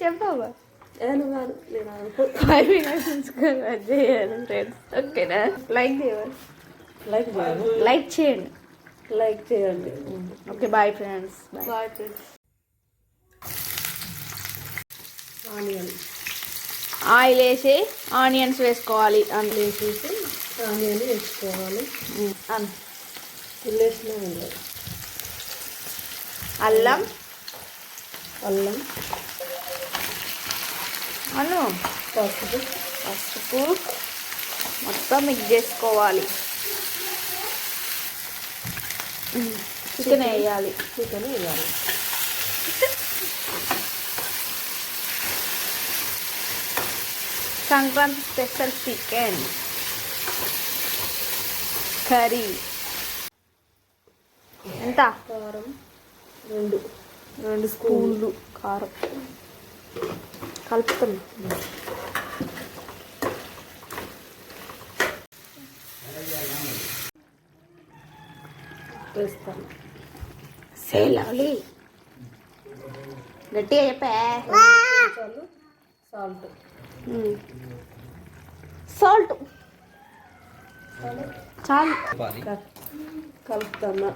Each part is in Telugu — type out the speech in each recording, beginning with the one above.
చెప్పవా 5 minutes చేయాలి ఫ్రెండ్స్. ఓకేనా? లైక్ చేయాలి, లైక్ చేయండి. Okay, bye friends. Bye friends. Oil వేసి ఆనియన్స్ వేసుకోవాలి. అందులో వేసేసి ఆనియన్ వేసుకోవాలి. అల్లం పసుపు మొత్తం మిక్స్ చేసుకోవాలి. చికెన్ వేయాలి. Sankranti special chicken curry. ఎంత? కారం 2 స్పూన్లు కారం కలుపుతాను. వేస్తాను. సేలాలి గట్టిగా చెప్పా. సాల్ట్ చాలు కలుపుతాను.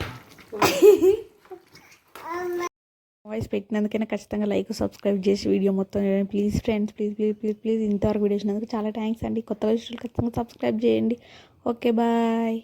వాయిస్ పెట్టినందుకైనా ఖచ్చితంగా లైక్ సబ్స్క్రైబ్ చేసి వీడియో మొత్తం ప్లీజ్ ఫ్రెండ్స్, ప్లీజ్ ఇంతవరకు వీడియో వచ్చినందుకు చాలా థ్యాంక్స్ అండి. కొత్త విషయాలు ఖచ్చితంగా సబ్స్క్రైబ్ చేయండి. Okay, bye.